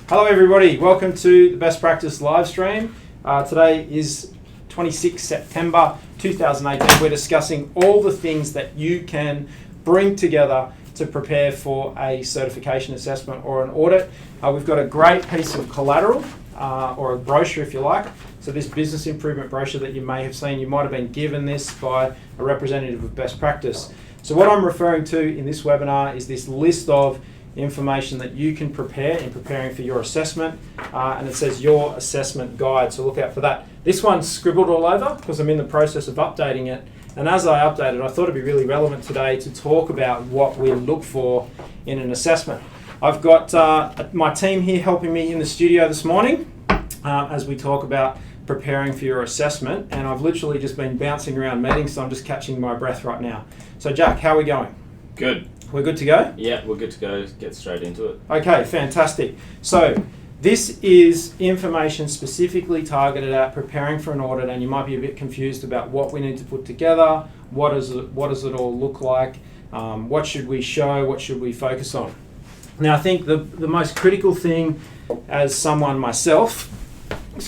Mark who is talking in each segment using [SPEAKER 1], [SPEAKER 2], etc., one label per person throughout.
[SPEAKER 1] Hello everybody, welcome to the Best Practice live stream. Today is 26 September 2018. We're discussing all the things that you can bring together to prepare for a certification assessment or an audit. We've got a great piece of collateral, or a brochure if you like. So this business improvement brochure that you may have seen, you might have been given this by a representative of Best Practice. So what I'm referring to in this webinar is this list of information that you can prepare in preparing for your assessment, and it says your assessment guide, so look out for that. This one's scribbled all over because I'm in the process of updating it, and as I update it I thought it'd be really relevant today to talk about what we look for in an assessment. I've got my team here helping me in the studio this morning as we talk about preparing for your assessment, and I've literally just been bouncing around meetings, so I'm just catching my breath right now. So Jack, how are we going?
[SPEAKER 2] Good.
[SPEAKER 1] We're good to go?
[SPEAKER 2] Yeah, we're good to go. Get straight into it.
[SPEAKER 1] Okay, fantastic. So this is information specifically targeted at preparing for an audit, and you might be a bit confused about what we need to put together, what does it all look like, what should we show, what should we focus on. Now I think the most critical thing as someone myself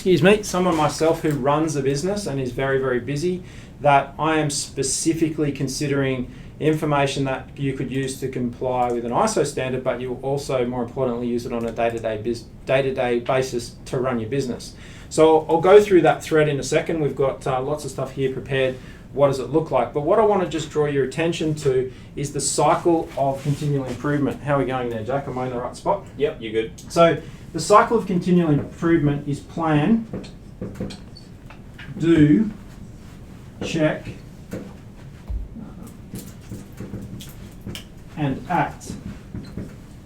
[SPEAKER 1] who runs a business and is very, very busy, that I am specifically considering information that you could use to comply with an ISO standard, but you also, more importantly, use it on a day-to-day basis to run your business. So I'll go through that thread in a second. We've got lots of stuff here prepared. What does it look like? But what I want to just draw your attention to is the cycle of continual improvement. How are we going there, Jack? Am I in the right spot?
[SPEAKER 2] Yep, you're good.
[SPEAKER 1] So the cycle of continual improvement is plan, do, check, and act.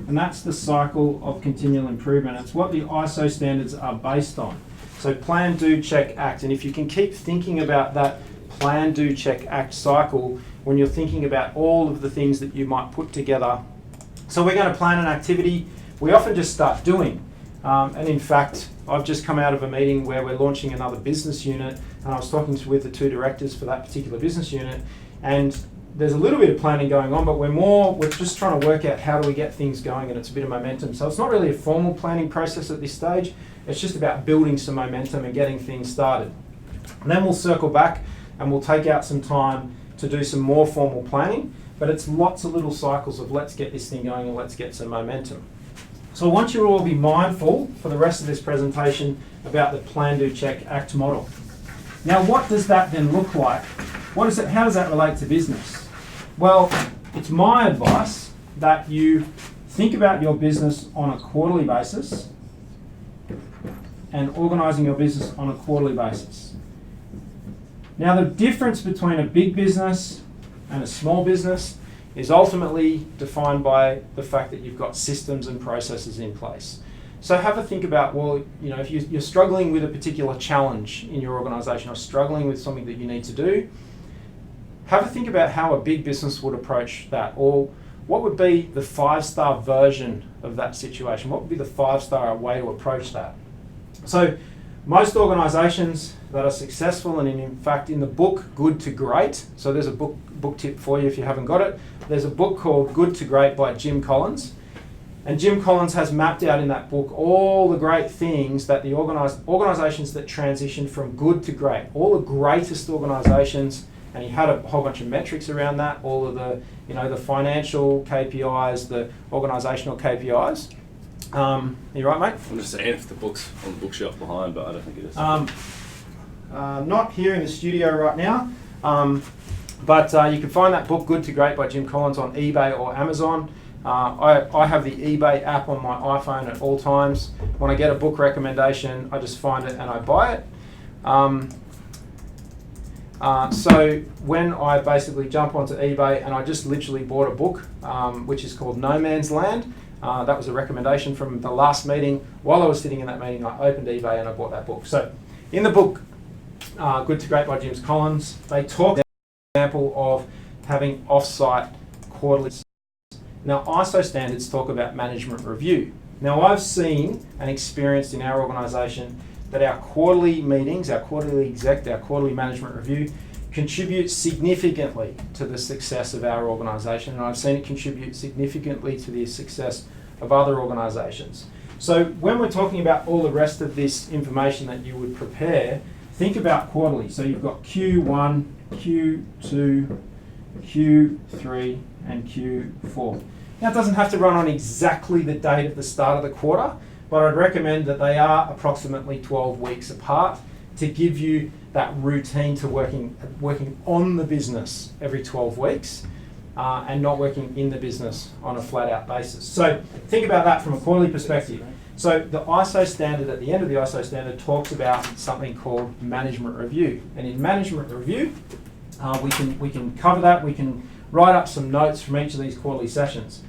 [SPEAKER 1] And that's the cycle of continual improvement. It's what the ISO standards are based on. So plan, do, check, act. And if you can keep thinking about that plan, do, check, act cycle when you're thinking about all of the things that you might put together. So we're going to plan an activity. We often just start doing. And in fact, I've just come out of a meeting where we're launching another business unit, and I was talking with the two directors for that particular business unit, and there's a little bit of planning going on, but we're just trying to work out how do we get things going, and it's a bit of momentum. So it's not really a formal planning process at this stage. It's just about building some momentum and getting things started. And then we'll circle back and we'll take out some time to do some more formal planning, but it's lots of little cycles of let's get this thing going and let's get some momentum. So I want you to all be mindful for the rest of this presentation about the plan, do, check, act model. Now what does that then look like? How does that relate to business? Well, it's my advice that you think about your business on a quarterly basis and organising your business on a quarterly basis. Now the difference between a big business and a small business is ultimately defined by the fact that you've got systems and processes in place. So have a think about, well, if you're struggling with a particular challenge in your organisation or struggling with something that you need to do, have a think about how a big business would approach that, or what would be the 5-star version of that situation? What would be the 5-star way to approach that? So most organisations that are successful, and in fact in the book Good to Great, so there's a book tip for you if you haven't got it, there's a book called Good to Great by Jim Collins, and Jim Collins has mapped out in that book all the great things that the organisations that transition from good to great, all the greatest organisations. And he had a whole bunch of metrics around that, all of the, the financial KPIs, the organisational KPIs. You right, mate?
[SPEAKER 2] I'm just saying if the book's on the bookshelf behind, but I don't think it is.
[SPEAKER 1] Not here in the studio right now, but you can find that book, Good to Great by Jim Collins, on eBay or Amazon. I have the eBay app on my iPhone at all times. When I get a book recommendation, I just find it and I buy it. So when I basically jump onto eBay, and I just literally bought a book, which is called No Man's Land. That was a recommendation from the last meeting. While I was sitting in that meeting, I opened eBay and I bought that book. So in the book, Good to Great by Jim Collins, they talk about an example of having off-site quarterly. Now ISO standards talk about management review. Now I've seen and experienced in our organisation that our quarterly meetings, our quarterly management review contribute significantly to the success of our organisation, and I've seen it contribute significantly to the success of other organisations. So when we're talking about all the rest of this information that you would prepare, think about quarterly. So you've got Q1, Q2, Q3, and Q4. Now it doesn't have to run on exactly the date of the start of the quarter, but I'd recommend that they are approximately 12 weeks apart to give you that routine to working on the business every 12 weeks and not working in the business on a flat out basis. So think about that from a quarterly perspective. So the ISO standard, at the end of the ISO standard, talks about something called management review. And in management review, we can cover that. We can write up some notes from each of these quarterly sessions.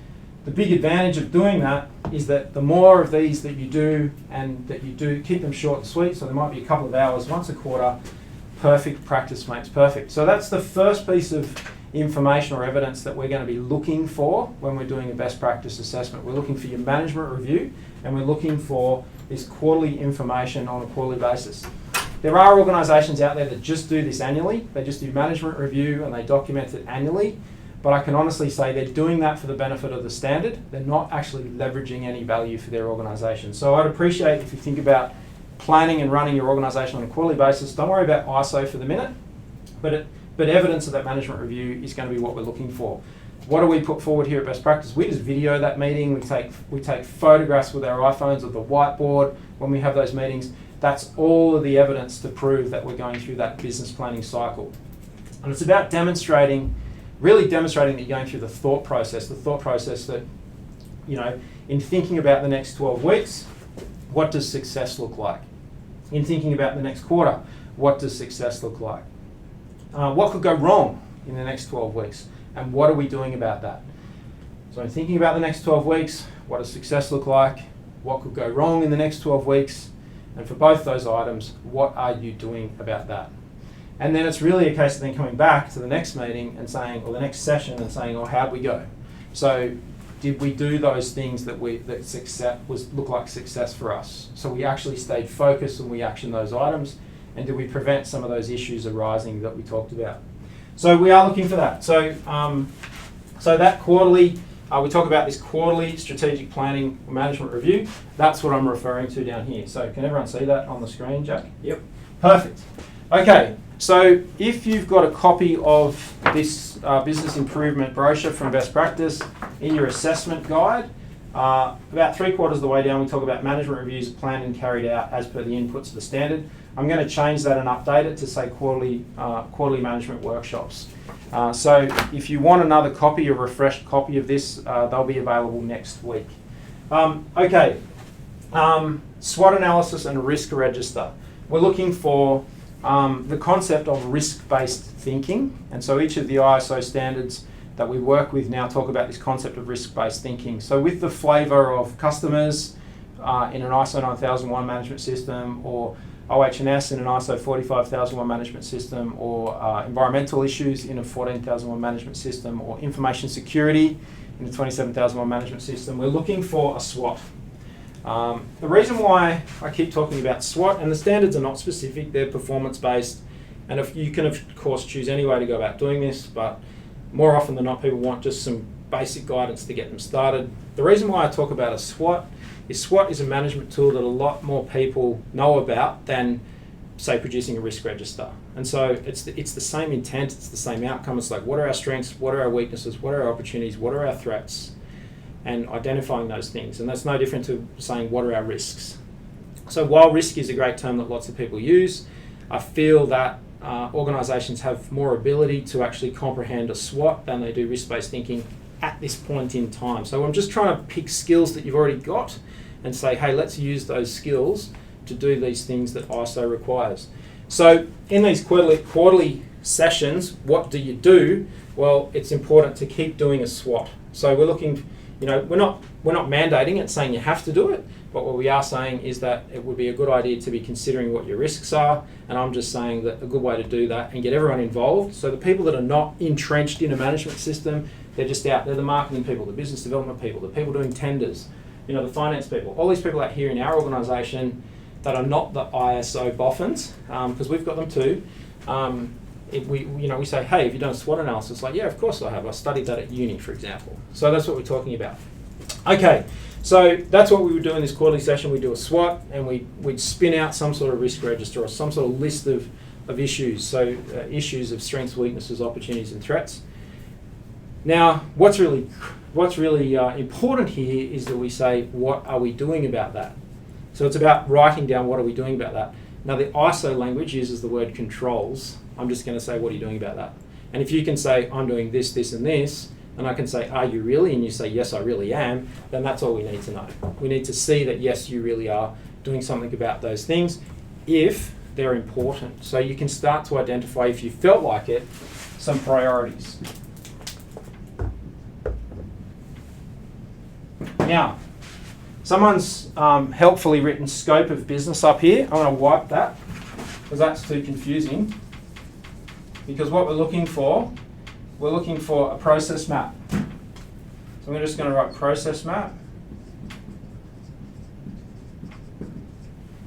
[SPEAKER 1] The big advantage of doing that is that the more of these that you do, and that you do, keep them short and sweet, so there might be a couple of hours once a quarter. Perfect practice makes perfect. So that's the first piece of information or evidence that we're going to be looking for when we're doing a best practice assessment. We're looking for your management review, and we're looking for this quarterly information on a quarterly basis. There are organisations out there that just do this annually. They just do management review and they document it annually. But I can honestly say they're doing that for the benefit of the standard. They're not actually leveraging any value for their organisation. So I'd appreciate if you think about planning and running your organisation on a quarterly basis. Don't worry about ISO for the minute, but evidence of that management review is going to be what we're looking for. What do we put forward here at Best Practice? We just video that meeting. We take photographs with our iPhones of the whiteboard when we have those meetings. That's all of the evidence to prove that we're going through that business planning cycle. And it's about really demonstrating that you're going through the thought process that, in thinking about the next 12 weeks, what does success look like? In thinking about the next quarter, what does success look like? What could go wrong in the next 12 weeks? And what are we doing about that? So in thinking about the next 12 weeks, what does success look like? What could go wrong in the next 12 weeks? And for both those items, what are you doing about that? And then it's really a case of then coming back to the next meeting and saying, or the next session and saying, how'd we go? So did we do those things that look like success for us? So we actually stayed focused and we actioned those items, and did we prevent some of those issues arising that we talked about? So we are looking for that. So that quarterly, we talk about this quarterly strategic planning management review. That's what I'm referring to down here. So can everyone see that on the screen, Jack?
[SPEAKER 2] Yep.
[SPEAKER 1] Perfect. Okay, so if you've got a copy of this business improvement brochure from Best Practice in your assessment guide, about 3/4 of the way down we talk about management reviews planned and carried out as per the inputs of the standard. I'm going to change that and update it to say quarterly management workshops. So if you want another copy, a refreshed copy of this, they'll be available next week. Okay, SWOT analysis and risk register. We're looking for the concept of risk-based thinking, and so each of the ISO standards that we work with now talk about this concept of risk-based thinking. So with the flavour of customers in an ISO 9001 management system, or OH&S in an ISO 45001 management system, or environmental issues in a 14001 management system, or information security in a 27001 management system, we're looking for a SWOT. The reason why I keep talking about SWOT, and the standards are not specific, they're performance-based, and if you can of course choose any way to go about doing this, but more often than not people want just some basic guidance to get them started. The reason why I talk about a SWOT is a management tool that a lot more people know about than, say, producing a risk register. And so it's the same intent, it's the same outcome. It's like, what are our strengths, what are our weaknesses, what are our opportunities, what are our threats, and identifying those things. And that's no different to saying, what are our risks? So while risk is a great term that lots of people use, I feel that organisations have more ability to actually comprehend a SWOT than they do risk-based thinking at this point in time. So I'm just trying to pick skills that you've already got and say, hey, let's use those skills to do these things that ISO requires. So in these quarterly sessions, what do you do? Well, it's important to keep doing a SWOT. So we're looking, we're not mandating it, saying you have to do it, but what we are saying is that it would be a good idea to be considering what your risks are, and I'm just saying that a good way to do that and get everyone involved. So the people that are not entrenched in a management system, they're just out there, the marketing people, the business development people, the people doing tenders, the finance people, all these people out here in our organisation that are not the ISO boffins, because we've got them too. We say, hey, have you done a SWOT analysis? Like, yeah, of course I have. I studied that at uni, for example. So that's what we're talking about. Okay, so that's what we would do in this quarterly session. We do a SWOT and we'd spin out some sort of risk register or some sort of list of issues. So issues of strengths, weaknesses, opportunities and threats. Now, what's really important here is that we say, what are we doing about that? So it's about writing down what are we doing about that. Now the ISO language uses the word controls. I'm just going to say, what are you doing about that? And if you can say, I'm doing this, this and this, and I can say, are you really? And you say, yes, I really am, then that's all we need to know. We need to see that, yes, you really are doing something about those things if they're important. So you can start to identify, if you felt like it, some priorities. Now, someone's helpfully written scope of business up here. I'm going to wipe that because that's too confusing. Because what we're looking for a process map. So we're just going to write process map.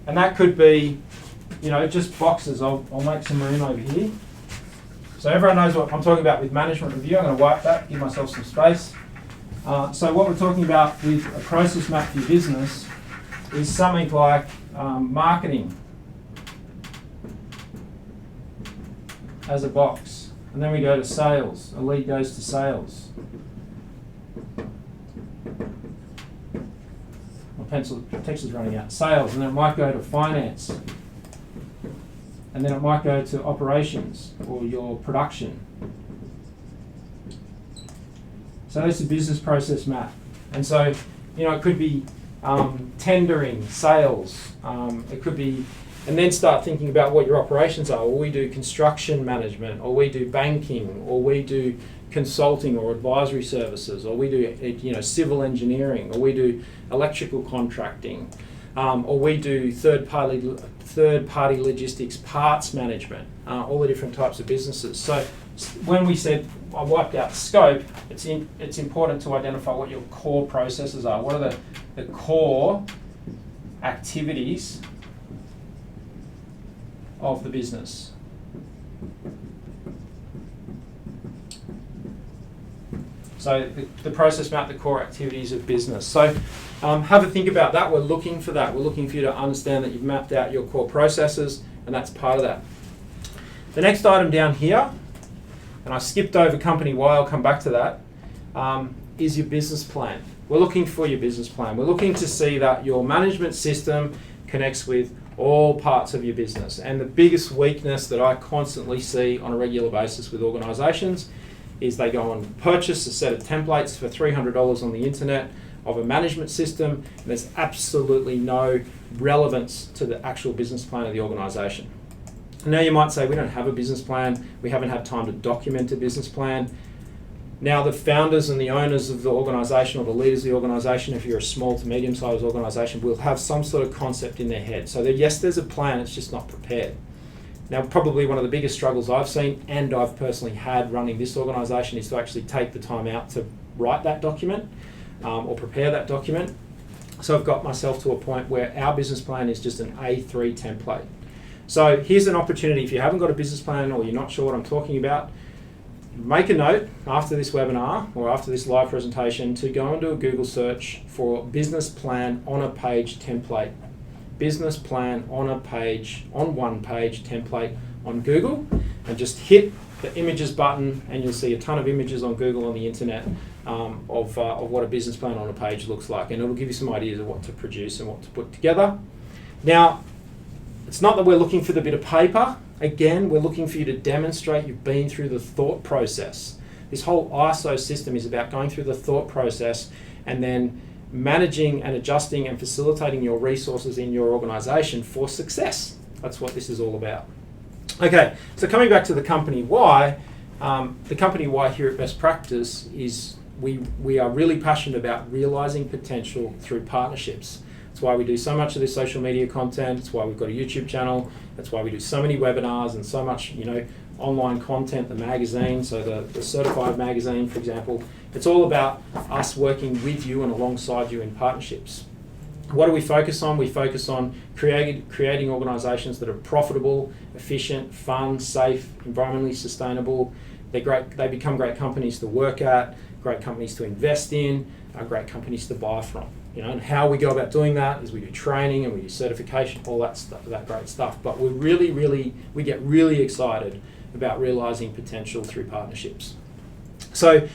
[SPEAKER 1] And that could be, just boxes. I'll make some room over here. So everyone knows what I'm talking about with management review. I'm going to wipe that, give myself some space. So what we're talking about with a process map for your business is something like marketing as a box. And then we go to sales. A lead goes to sales. My text is running out. Sales, and then it might go to finance. And then it might go to operations or your production. So that's a business process map. And so, it could be tendering, sales. It could be, and then start thinking about what your operations are. Or we do construction management, or we do banking, or we do consulting or advisory services, or we do civil engineering, or we do electrical contracting, or we do third-party logistics, parts management, all the different types of businesses. So when we said I wiped out scope, it's important to identify what your core processes are. What are the core activities of the business? So the process map, the core activities of business. So have a think about that. We're looking for that. We're looking for you to understand that you've mapped out your core processes, and that's part of that. The next item down here, and I skipped over company Y, I'll come back to that, is your business plan. We're looking for your business plan. We're looking to see that your management system connects with all parts of your business. And the biggest weakness that I constantly see on a regular basis with organisations is they go and purchase a set of templates for $300 on the internet of a management system, and there's absolutely no relevance to the actual business plan of the organisation. Now you might say, we don't have a business plan, we haven't had time to document a business plan. Now the founders and the owners of the organisation, or the leaders of the organisation, if you're a small to medium-sized organisation, will have some sort of concept in their head. So yes, there's a plan, it's just not prepared. Now probably one of the biggest struggles I've seen, and I've personally had running this organisation, is to actually take the time out to write that document or prepare that document. So I've got myself to a point where our business plan is just an A3 template. So here's an opportunity, if you haven't got a business plan or you're not sure what I'm talking about, make a note after this webinar or after this live presentation to go and do a Google search for business plan on a page template. Business plan on a page, on one page template on Google, and just hit the images button and you'll see a ton of images on Google on the internet of what a business plan on a page looks like, and it'll give you some ideas of what to produce and what to put together. Now, it's not that we're looking for the bit of paper. Again, we're looking for you to demonstrate you've been through the thought process. This whole ISO system is about going through the thought process and then managing and adjusting and facilitating your resources in your organisation for success. That's what this is all about. Okay, so coming back to the company why, the company why here at Best Practice is we are really passionate about realising potential through partnerships. That's why we do so much of this social media content. That's why we've got a YouTube channel. That's why we do so many webinars and so much, online content, the magazine, so the certified magazine, for example. It's all about us working with you and alongside you in partnerships. What do we focus on? We focus on creating organisations that are profitable, efficient, fun, safe, environmentally sustainable. They become great companies to work at, great companies to invest in,
[SPEAKER 3] are great companies to buy from. You know, and how we go about doing that is we do training and we do certification, all that stuff, that great stuff. But we get really excited about realizing potential through partnerships. So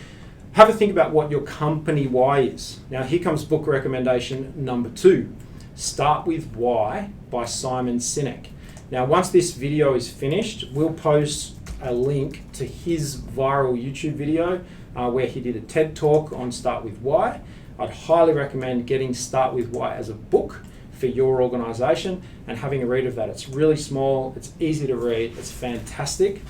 [SPEAKER 3] have a think about what your company why is. Now here comes book recommendation number 2. Start with Why by Simon Sinek. Now once this video is finished, we'll post a link to his viral YouTube video where he did a TED talk on Start with Why. I'd highly recommend getting Start with Why as a book for your organisation and having a read of that. It's really small, it's easy to read, it's fantastic,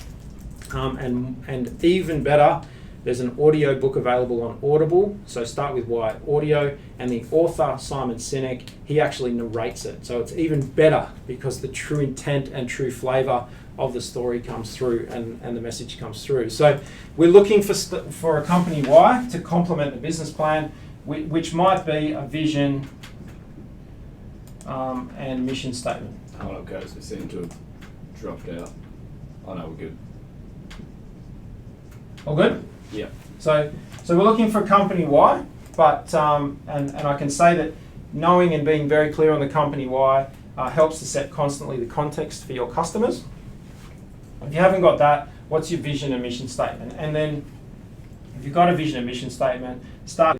[SPEAKER 3] and even better, there's an audio book available on Audible, so Start with Why audio, and the author, Simon Sinek, he actually narrates it. So it's even better because the true intent and true flavour of the story comes through and the message comes through. So we're looking for a company why to complement the business plan, which might be a vision and mission statement.
[SPEAKER 2] Oh, okay, so we seem to have dropped out. Oh no, we're good.
[SPEAKER 1] All good?
[SPEAKER 2] Yeah.
[SPEAKER 1] So we're looking for a company why, but and I can say that knowing and being very clear on the company why helps to set constantly the context for your customers. If you haven't got that, what's your vision and mission statement? And then if you've got a vision and mission statement, start.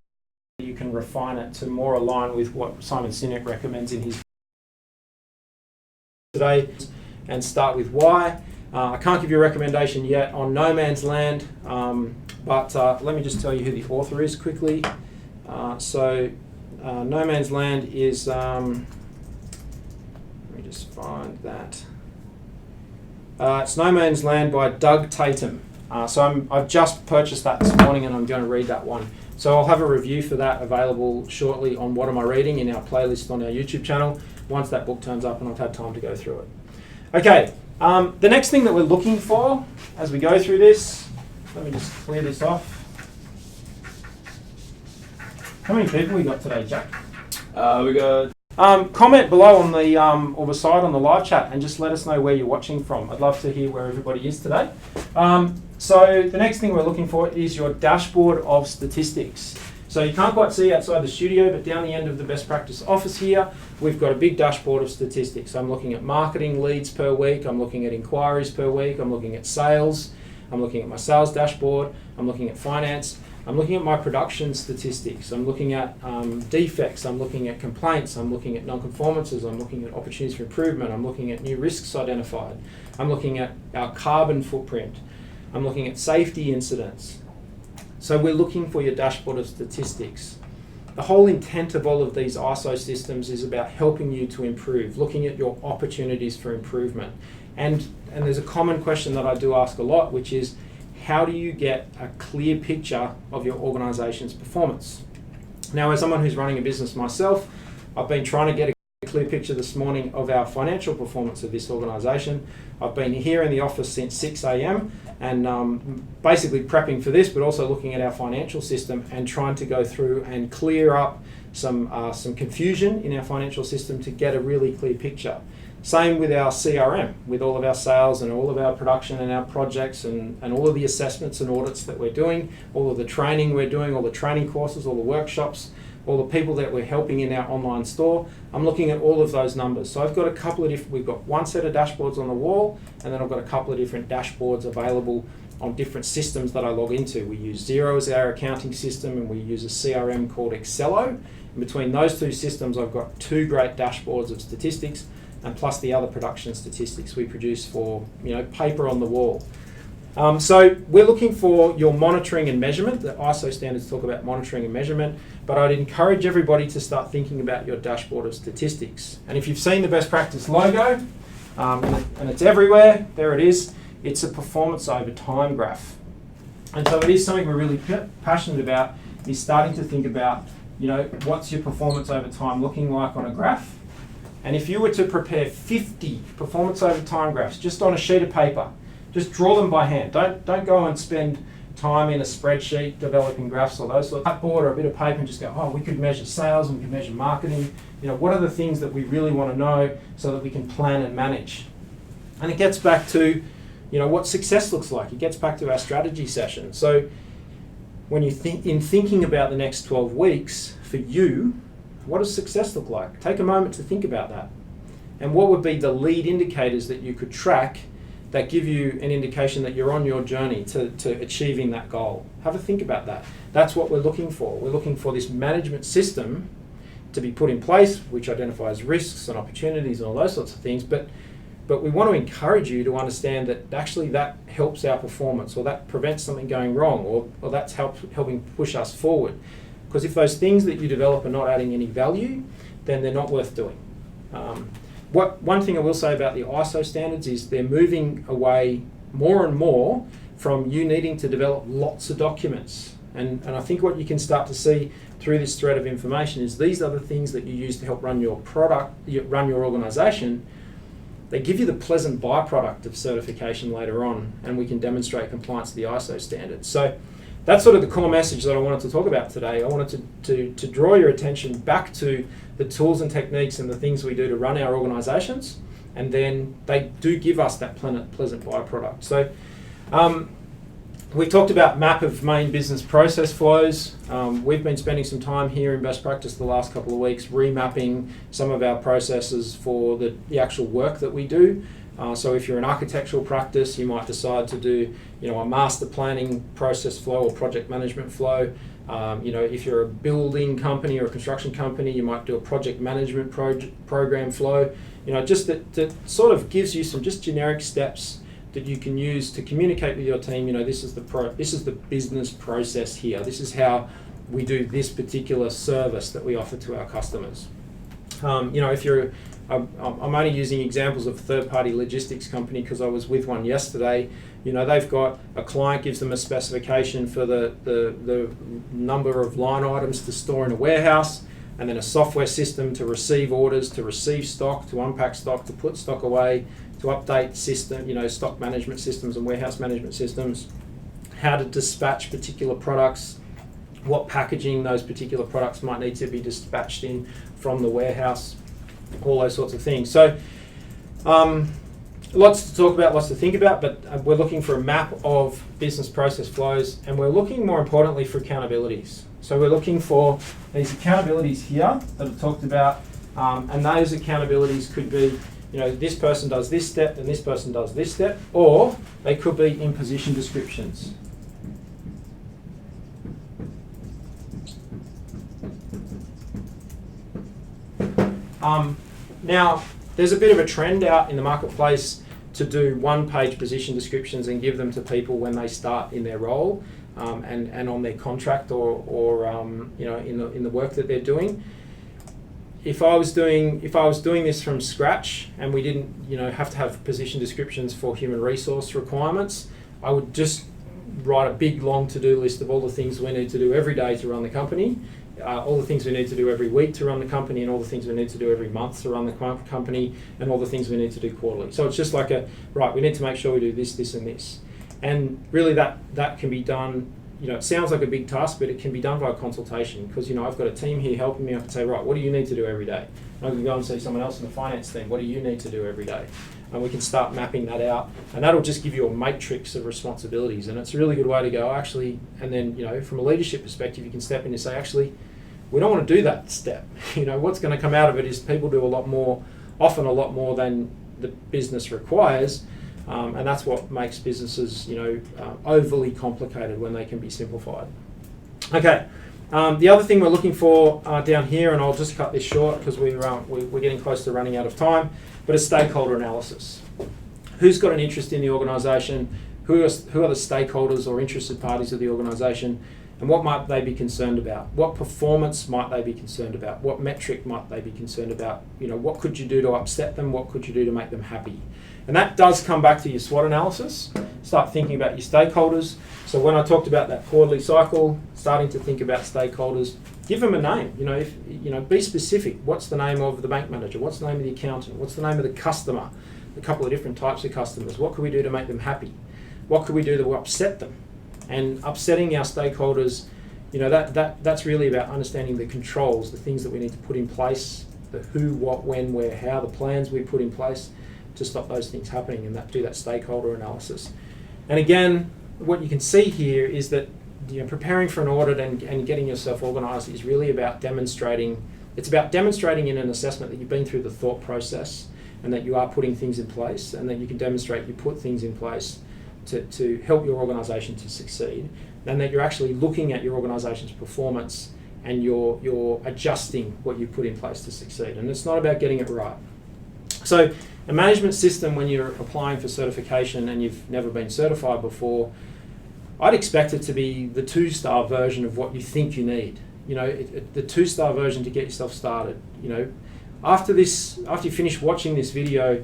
[SPEAKER 1] You can refine it to more align with what Simon Sinek recommends in his today, and start with why. I can't give you a recommendation yet on No Man's Land, but let me just tell you who the author is quickly. No Man's Land is, let me just find that. It's No Man's Land by Doug Tatum. I've just purchased that this morning and I'm going to read that one. So I'll have a review for that available shortly on What Am I Reading in our playlist on our YouTube channel once that book turns up and I've had time to go through it. Okay, the next thing that we're looking for as we go through this, let me just clear this off. How many people we got today, Jack?
[SPEAKER 2] We got...
[SPEAKER 1] Comment below on the or beside on the live chat and just let us know where you're watching from. I'd love to hear where everybody is today. So the next thing we're looking for is your dashboard of statistics. So you can't quite see outside the studio, but down the end of the best practice office here, we've got a big dashboard of statistics. I'm looking at marketing leads per week, I'm looking at inquiries per week, I'm looking at sales, I'm looking at my sales dashboard, I'm looking at finance, I'm looking at my production statistics, I'm looking at defects, I'm looking at complaints, I'm looking at non-conformances, I'm looking at opportunities for improvement, I'm looking at new risks identified, I'm looking at our carbon footprint, I'm looking at safety incidents. So we're looking for your dashboard of statistics. The whole intent of all of these ISO systems is about helping you to improve, looking at your opportunities for improvement. And there's a common question that I do ask a lot, which is, how do you get a clear picture of your organisation's performance? Now, as someone who's running a business myself, I've been trying to get a clear picture this morning of our financial performance of this organisation. I've been here in the office since 6 a.m. and basically prepping for this, but also looking at our financial system and trying to go through and clear up some confusion in our financial system to get a really clear picture. Same with our CRM, with all of our sales and all of our production and our projects and all of the assessments and audits that we're doing, all of the training we're doing, all the training courses, all the workshops, all the people that we're helping in our online store. I'm looking at all of those numbers. So I've got a couple of we've got one set of dashboards on the wall, and then I've got a couple of different dashboards available on different systems that I log into. We use Xero as our accounting system, and we use a CRM called Excello. And between those two systems, I've got 2 great dashboards of statistics, and plus the other production statistics we produce for, paper on the wall. So we're looking for your monitoring and measurement. The ISO standards talk about monitoring and measurement, but I'd encourage everybody to start thinking about your dashboard of statistics. And if you've seen the best practice logo, and it's everywhere, there it is, it's a performance over time graph. And so it is something we're really passionate about, is starting to think about, what's your performance over time looking like on a graph? And if you were to prepare 50 performance over time graphs just on a sheet of paper, just draw them by hand. Don't go and spend time in a spreadsheet developing graphs or those sorts of whiteboard or a bit of paper and just go, we could measure sales and we could measure marketing. What are the things that we really want to know so that we can plan and manage? And it gets back to, what success looks like. It gets back to our strategy session. So
[SPEAKER 3] when you think in thinking about the next 12 weeks for you, what does success look like? Take a moment to think about that. And what would be the lead indicators that you could track that give you an indication that you're on your journey to achieving that goal? Have a think about that. That's what we're looking for. We're looking for this management system to be put in place, which identifies risks and opportunities and all those sorts of things. But we want to encourage you to understand that actually that helps our performance, or that prevents something going wrong, or that's helping push us forward. Because if those things that you develop are not adding any value, then they're not worth doing. One thing I will say about the ISO standards is they're moving away more and more from you needing to develop lots of documents. And I think what you can start to see through this thread of information is these are the things that you use to help run your product, run your organisation. They give you the pleasant byproduct of certification later on, and we can demonstrate compliance to the ISO standards. So that's sort of the core message that I wanted to talk about today. I wanted to draw your attention back to the tools and techniques and the things we do to run our organisations, and then they do give us that pleasant byproduct. So we talked about map of main business process flows. We've been spending some time here in best practice the last couple of weeks remapping some of our processes for the actual work that we do. So if you're an architectural practice, you might decide to do a master planning process flow or project management flow. If you're a building company or a construction company, you might do a project management program flow. Just that sort of gives you some just generic steps that you can use to communicate with your team. This is the business process here. This is how we do this particular service that we offer to our customers. If you're I'm only using examples of a third-party logistics company because I was with one yesterday. They've got a client gives them a specification for the number of line items to store in a warehouse, and then a software system to receive orders, to receive stock, to unpack stock, to put stock away, to update system, stock management systems and warehouse management systems, how to dispatch particular products, what packaging those particular products might need to be dispatched in from the warehouse, all those sorts of things. So lots to talk about, lots to think about, but we're looking for a map of business process flows, and we're looking more importantly for accountabilities. So we're looking for these accountabilities here that I've talked about, and those accountabilities could be, this person does this step and this person does this step, or they could be in position descriptions. Now, there's a bit of a trend out in the marketplace to do one-page position descriptions and give them to people when they start in their role and on their contract or in the work that they're doing. If I was doing this from scratch and we didn't have to have position descriptions for human resource requirements, I would just write a big long to-do list of all the things we need to do every day to run the company. All the things we need to do every week to run the company, and all the things we need to do every month to run the company, and all the things we need to do quarterly. So it's just like we need to make sure we do this, this, and this. And really that can be done, it sounds like a big task, but it can be done by consultation, because, I've got a team here helping me. I can say, right, what do you need to do every day? And I can go and see someone else in the finance team, what do you need to do every day? And we can start mapping that out, and that'll just give you a matrix of responsibilities. And it's a really good way to go, actually, and then, from a leadership perspective, you can step in and say, actually, we don't want to do that step. What's going to come out of it is people do often a lot more than the business requires, and that's what makes businesses, overly complicated when they can be simplified. Okay, the other thing we're looking for down here, and I'll just cut this short because we're getting close to running out of time, but a stakeholder analysis. Who's got an interest in the organisation? Who are the stakeholders or interested parties of the organisation? And what might they be concerned about? What performance might they be concerned about? What metric might they be concerned about? What could you do to upset them? What could you do to make them happy? And that does come back to your SWOT analysis. Start thinking about your stakeholders. So when I talked about that quarterly cycle, starting to think about stakeholders, give them a name. Be specific. What's the name of the bank manager? What's the name of the accountant? What's the name of the customer? A couple of different types of customers. What could we do to make them happy? What could we do to upset them? And upsetting our stakeholders, that's really about understanding the controls, the things that we need to put in place, the who, what, when, where, how, the plans we put in place to stop those things happening, and do that stakeholder analysis. And again, what you can see here is that preparing for an audit and getting yourself organised is really about demonstrating. It's about demonstrating in an assessment that you've been through the thought process and that you are putting things in place, and that you can demonstrate you put things in place to help your organisation to succeed, and that you're actually looking at your organisation's performance and you're adjusting what you put in place to succeed. And it's not about getting it right. So a management system, when you're applying for certification and you've never been certified before, I'd expect it to be the 2-star version of what you think you need. You know, the 2-star version to get yourself started. You know, after you finish watching this video,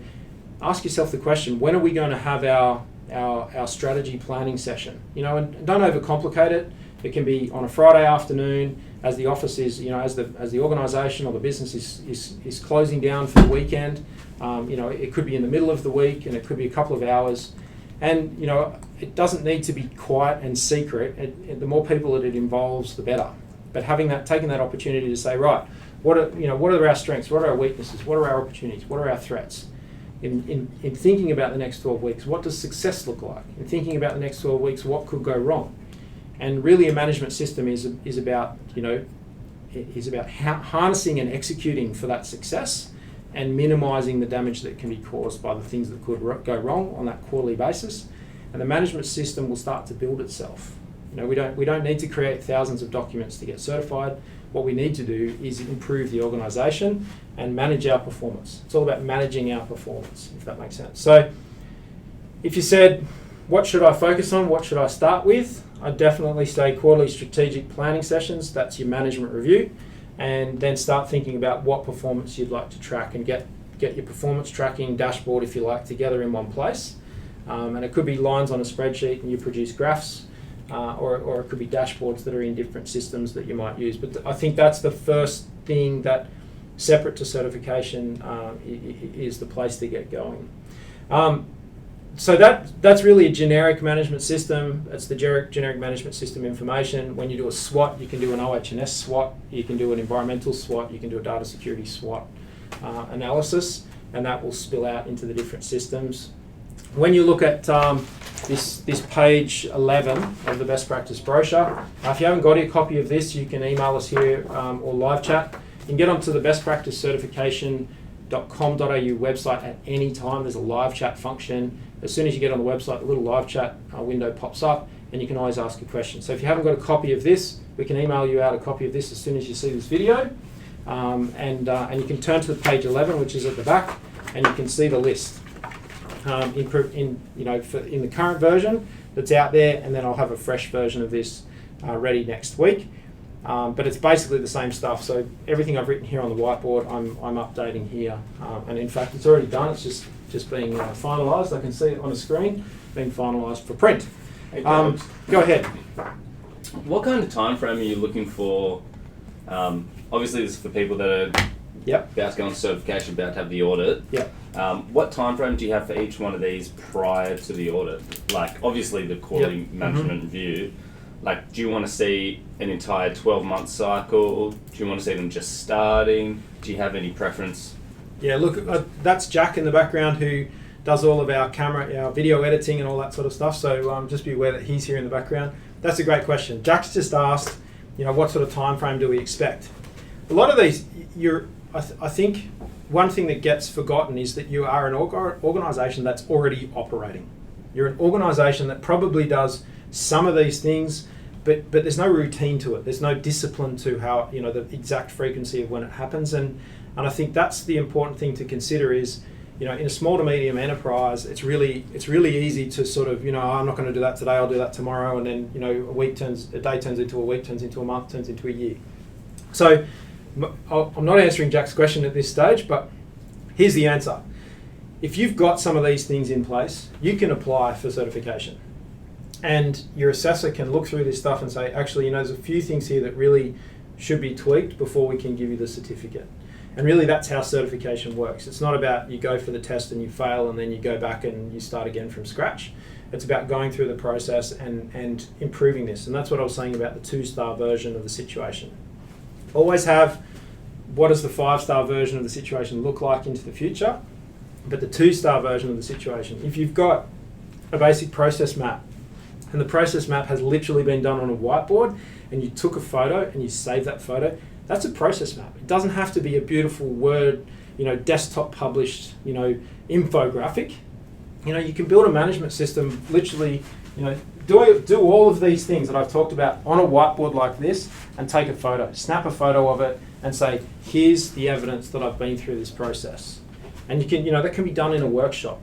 [SPEAKER 3] ask yourself the question: when are we going to have our strategy planning session? You know, and don't overcomplicate it. It can be on a Friday afternoon, as the office is, you know, as the organisation or the business is closing down for the weekend. You know, it could be in the middle of the week, and it could be a couple of hours. And you know, it doesn't need to be quiet and secret. The more people that it involves, the better. But taking that opportunity to say, right, what are our strengths? What are our weaknesses? What are our opportunities? What are our threats? In thinking about the next 12 weeks, what does success look like? In thinking about the next 12 weeks, what could go wrong? And really, a management system is about harnessing and executing for that success, and minimising the damage that can be caused by the things that could go wrong on that quarterly basis. And the management system will start to build itself. You know, we don't need to create thousands of documents to get certified. What we need to do is improve the organisation and manage our performance. It's all about managing our performance, if that makes sense. So if you said, what should I focus on? What should I start with? I'd definitely say quarterly strategic planning sessions. That's your management review. And then start thinking about what performance you'd like to track, and get your performance tracking dashboard, if you like, together in one place. And it could be lines on a spreadsheet and you produce graphs, or it could be dashboards that are in different systems that you might use. But I think that's the first thing that, separate to certification, is the place to get going. So that's really a generic management system. It's the generic management system information. When you do a SWOT, you can do an OH&S SWOT, you can do an environmental SWOT, you can do a data security SWOT analysis, and that will spill out into the different systems. When you look at this page 11 of the best practice brochure, if you haven't got a copy of this, you can email us here or live chat. You can get onto the best practice certification.com.au website at any time. There's a live chat function. As soon as you get on the website, the little live chat window pops up, and you can always ask a question. So if you haven't got a copy of this, we can email you out a copy of this as soon as you see this video. And you can turn to page 11, which is at the back, and you can see the list in the current version that's out there, and then I'll have a fresh version of this ready next week. But it's basically the same stuff. So everything I've written here on the whiteboard, I'm updating here, and in fact, it's already done. It's just being finalised. I can see it on the screen, being finalised for print.
[SPEAKER 4] Hey,
[SPEAKER 3] Go ahead.
[SPEAKER 4] what kind of time frame are you looking for? Obviously, this is for people that are
[SPEAKER 3] Yep.
[SPEAKER 4] about to go on certification, about to have the audit.
[SPEAKER 3] Yep.
[SPEAKER 4] What time frame do you have for each one of these prior to the audit? Like, obviously, the quarterly management review. Like, do you want to see an entire 12-month cycle? Do you want to see them just starting? Do you have any preference?
[SPEAKER 3] Yeah, look, that's Jack in the background who does all of our video editing and all that sort of stuff. So just be aware that he's here in the background. That's a great question. Jack's just asked, what sort of time frame do we expect? A lot of these, I think one thing that gets forgotten is that you are an organisation that's already operating. You're an organisation that probably does some of these things, but there's no routine to it. There's no discipline to how, the exact frequency of when it happens. And I think that's the important thing to consider is, in a small to medium enterprise, it's really easy to sort of, I'm not going to do that today, I'll do that tomorrow. And then, a day turns into a week, turns into a month, turns into a year. So I'm not answering Jack's question at this stage, but here's the answer. If you've got some of these things in place, you can apply for certification. And your assessor can look through this stuff and say, actually, there's a few things here that really should be tweaked before we can give you the certificate. And really, that's how certification works. It's not about you go for the test and you fail and then you go back and you start again from scratch. It's about going through the process and improving this. And that's what I was saying about the 2-star version of the situation. Always have, what does the 5-star version of the situation look like into the future? But the 2-star version of the situation, if you've got a basic process map and the process map has literally been done on a whiteboard, and you took a photo and you saved that photo, that's a process map. It doesn't have to be a beautiful Word, desktop published, infographic. You can build a management system literally, do all of these things that I've talked about on a whiteboard like this and take a photo, snap a photo of it and say, here's the evidence that I've been through this process. And you can, that can be done in a workshop.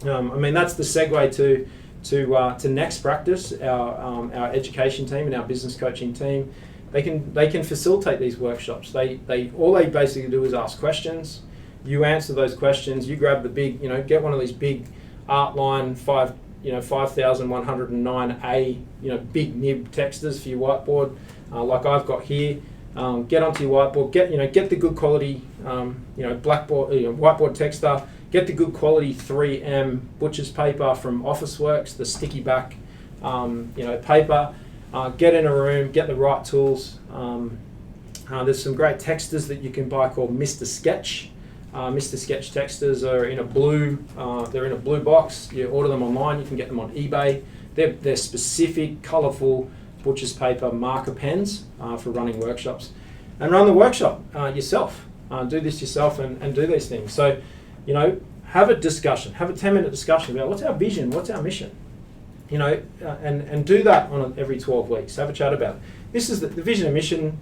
[SPEAKER 3] That's the segue to Next Practice, our education team and our business coaching team. They can facilitate these workshops. All they basically do is ask questions. You answer those questions. You grab the big, get one of these big Artline 5109A, big nib texters for your whiteboard, like I've got here. Get onto your whiteboard. Get the good quality, blackboard, whiteboard texter. Get the good quality 3M butcher's paper from Officeworks, the sticky back, paper. Get in a room, get the right tools. There's some great texters that you can buy called Mr. Sketch. Mr. Sketch texters are in a blue. They're in a blue box. You order them online. You can get them on eBay. They're specific, colourful butcher's paper marker pens for running workshops, and run the workshop yourself. Do this yourself and do these things. So, have a discussion. Have a 10-minute discussion about what's our vision, what's our mission. And do that on every 12 weeks. Have a chat about it. This is the vision and mission,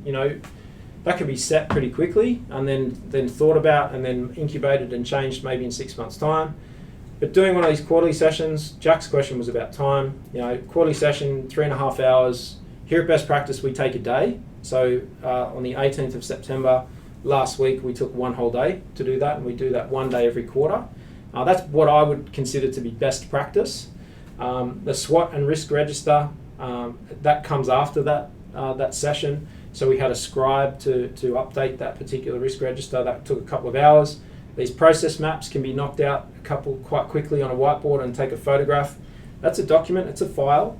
[SPEAKER 3] that can be set pretty quickly and then thought about and then incubated and changed maybe in 6 months' time. But doing one of these quarterly sessions, Jack's question was about time. Quarterly session, 3.5 hours. Here at Best Practice, we take a day. So on the 18th of September, last week, we took one whole day to do that, and we do that one day every quarter. That's what I would consider to be best practice. The SWOT and risk register, that comes after that session. So we had a scribe to update that particular risk register. That took a couple of hours. These process maps can be knocked out quite quickly on a whiteboard and take a photograph. That's a document, it's a file.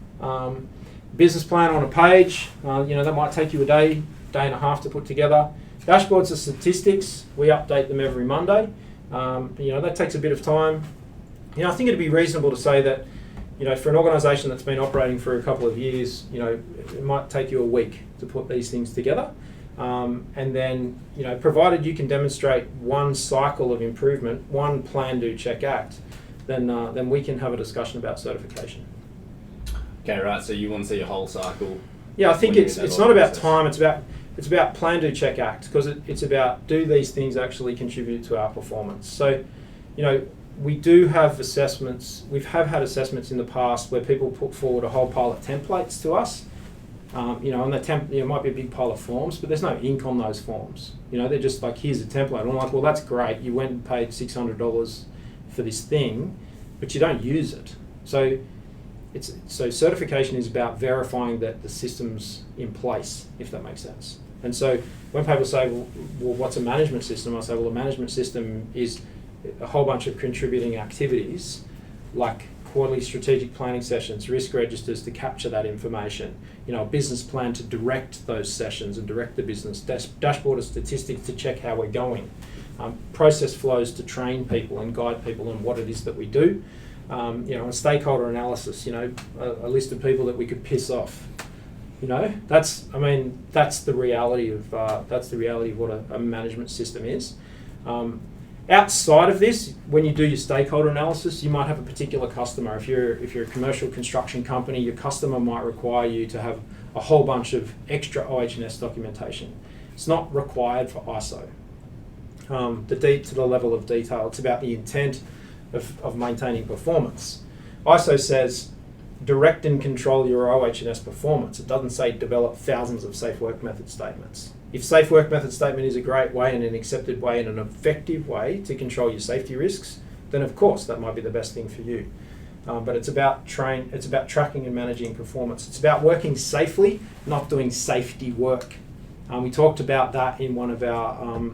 [SPEAKER 3] Business plan on a page, that might take you a day and a half to put together. Dashboards of statistics, we update them every Monday. That takes a bit of time. I think it'd be reasonable to say that, for an organisation that's been operating for a couple of years, it might take you a week to put these things together. And then, provided you can demonstrate one cycle of improvement, one plan, do, check, act, then we can have a discussion about certification.
[SPEAKER 4] Okay, right. So you want to see a whole cycle?
[SPEAKER 3] Yeah, I think it's not about time. It's about plan, do, check, act, because it's about, do these things actually contribute to our performance? So, we do have assessments. We have had assessments in the past where people put forward a whole pile of templates to us. On the it might be a big pile of forms, but there's no ink on those forms. They're just like, here's a template. And I'm like, well, that's great. You went and paid $600 for this thing, but you don't use it. So certification is about verifying that the system's in place, if that makes sense. And so when people say, well, what's a management system? I say, well, a management system is a whole bunch of contributing activities like quarterly strategic planning sessions, risk registers to capture that information, a business plan to direct those sessions and direct the business, dashboard of statistics to check how we're going, process flows to train people and guide people on what it is that we do, a stakeholder analysis, a list of people that we could piss off. That's the reality of what a management system is. Outside of this, when you do your stakeholder analysis, you might have a particular customer. If you're a commercial construction company, your customer might require you to have a whole bunch of extra OH&S documentation. It's not required for ISO. To the level of detail, it's about the intent of maintaining performance. ISO says direct and control your OH&S performance. It doesn't say develop thousands of safe work method statements. If safe work method statement is a great way and an accepted way and an effective way to control your safety risks, then of course that might be the best thing for you. But it's about tracking and managing performance. It's about working safely, not doing safety work. We talked about that in one of our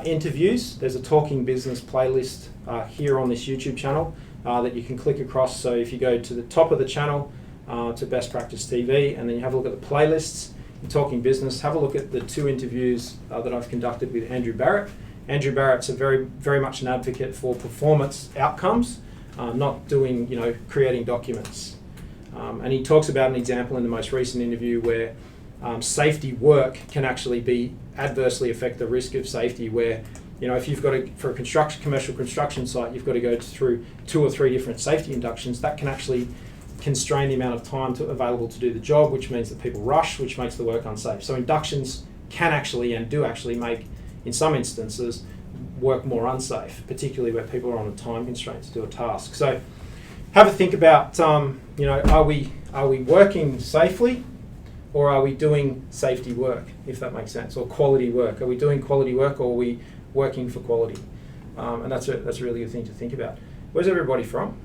[SPEAKER 3] interviews. There's a Talking Business playlist here on this YouTube channel that you can click across. So if you go to the top of the channel to Best Practice TV and then you have a look at the playlists, Talking Business, have a look at the 2 interviews that I've conducted with Andrew Barrett. Andrew Barrett's a very, very much an advocate for performance outcomes, not doing, creating documents. And he talks about an example in the most recent interview where safety work can actually adversely affect the risk of safety, where if you've got for a commercial construction site, you've got to go through 2 or 3 different safety inductions. That can actually constrain the amount of time available to do the job, which means that people rush, which makes the work unsafe. So inductions can actually and do actually make, in some instances, work more unsafe, particularly where people are on a time constraint to do a task. So have a think about, are we working safely, or are we doing safety work, if that makes sense, or quality work? Are we doing quality work, or are we working for quality? And that's a really good thing to think about. Where's everybody from?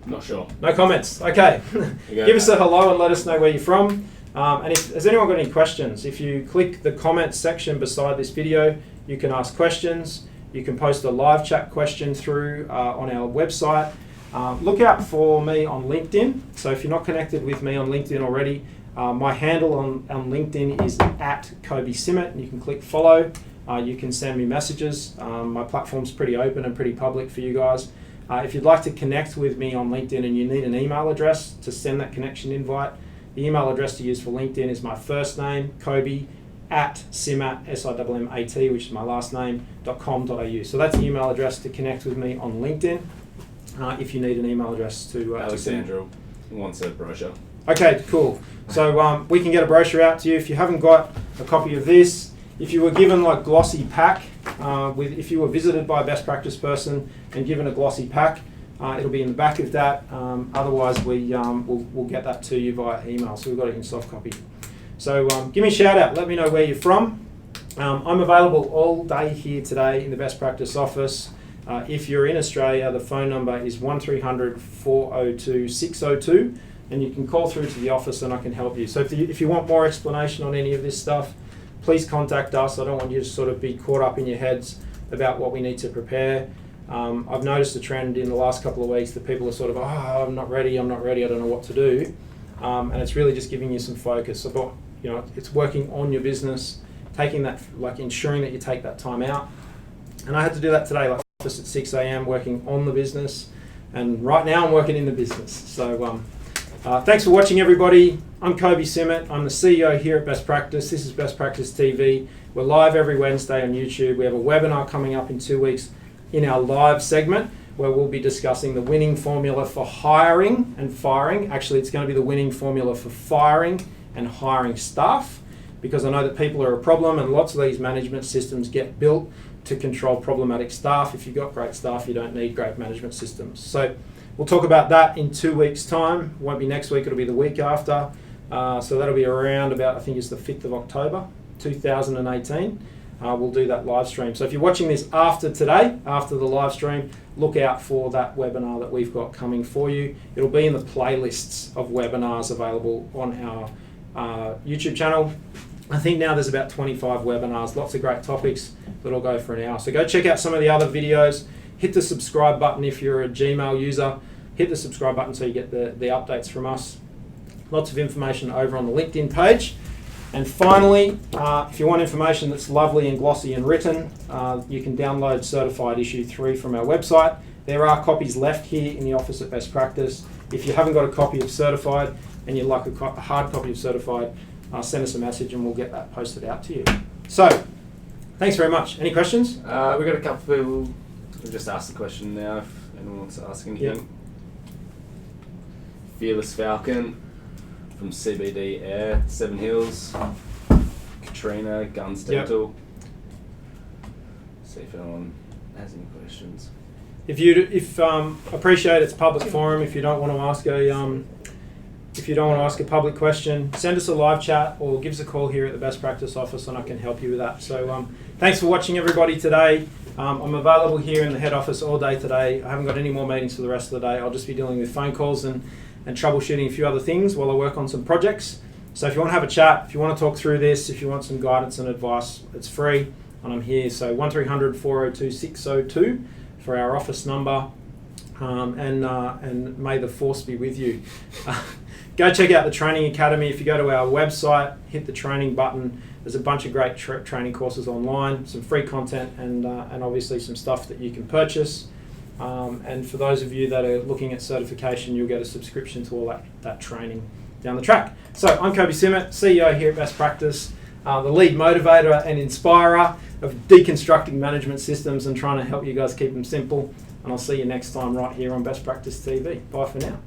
[SPEAKER 2] Not sure.
[SPEAKER 3] No comments. Okay. Give us a hello and let us know where you're from. And if has anyone got any questions, if you click the comments section beside this video, you can ask questions. You can post a live chat question through on our website. Look out for me on LinkedIn. So if you're not connected with me on LinkedIn already, my handle on LinkedIn is @KobeSimmett, and you can click follow. You can send me messages. My platform's pretty open and pretty public for you guys. If you'd like to connect with me on LinkedIn and you need an email address to send that connection invite, the email address to use for LinkedIn is my first name, Kobe, @Simmat, SIMMAT, which is my last name, .com.au. So that's the email address to connect with me on LinkedIn if you need an email address to
[SPEAKER 2] Alexandra wants a brochure.
[SPEAKER 3] Okay, cool. So we can get a brochure out to you. If you haven't got a copy of this, if you were given like glossy pack, if you were visited by a best practice person and given a glossy pack, it'll be in the back of that. Otherwise, we'll get that to you via email. So we've got it in soft copy. So give me a shout out. Let me know where you're from. I'm available all day here today in the best practice office. If you're in Australia, the phone number is 1300 402 602, and you can call through to the office and I can help you. So if you want more explanation on any of this stuff, please contact us. I don't want you to sort of be caught up in your heads about what we need to prepare. I've noticed a trend in the last couple of weeks that people are sort of, I'm not ready, I don't know what to do. And it's really just giving you some focus about, it's working on your business, taking that, like ensuring that you take that time out. And I had to do that today, like office at 6 a.m, working on the business. And right now I'm working in the business. So thanks for watching, everybody. I'm Kobe Simmett. I'm the CEO here at Best Practice. This is Best Practice TV. We're live every Wednesday on YouTube. We have a webinar coming up in 2 weeks in our live segment where we'll be discussing the winning formula for hiring and firing. Actually, it's going to be the winning formula for firing and hiring staff, because I know that people are a problem and lots of these management systems get built to control problematic staff. If you've got great staff, you don't need great management systems. So we'll talk about that in 2 weeks' time. It won't be next week, it'll be the week after. So that'll be around about, I think it's the 5th of October, 2018. We'll do that live stream. So if you're watching this after today, after the live stream, look out for that webinar that we've got coming for you. It'll be in the playlists of webinars available on our YouTube channel. I think now there's about 25 webinars, lots of great topics that'll go for an hour. So go check out some of the other videos. Hit the subscribe button if you're a Gmail user. Hit the subscribe button so you get the updates from us. Lots of information over on the LinkedIn page. And finally, if you want information that's lovely and glossy and written, you can download Certified Issue 3 from our website. There are copies left here in the office at Best Practice. If you haven't got a copy of Certified and you'd like a hard copy of Certified, send us a message and we'll get that posted out to you. So, thanks very much. Any questions?
[SPEAKER 2] We've got a couple of people who just asked the question now if anyone wants to ask anything.
[SPEAKER 3] Yep.
[SPEAKER 2] Fearless Falcon from CBD Air, Seven Hills. Katrina, Guns Dental. See if anyone has any questions.
[SPEAKER 3] If appreciate it's a public forum. If you don't want to ask a public question, send us a live chat or give us a call here at the Best Practice office and I can help you with that. So thanks for watching, everybody, today. I'm available here in the head office all day today. I haven't got any more meetings for the rest of the day. I'll just be dealing with phone calls and troubleshooting a few other things while I work on some projects. So if you want to have a chat, if you want to talk through this, if you want some guidance and advice, it's free and I'm here. So 1300 402 602 for our office number, and may the force be with you. Go check out the Training Academy. If you go to our website, hit the training button. There's a bunch of great training courses online, some free content, and obviously some stuff that you can purchase. And for those of you that are looking at certification, you'll get a subscription to all that training down the track. So I'm Kobe Simmet, CEO here at Best Practice, the lead motivator and inspirer of deconstructing management systems and trying to help you guys keep them simple. And I'll see you next time right here on Best Practice TV. Bye for now.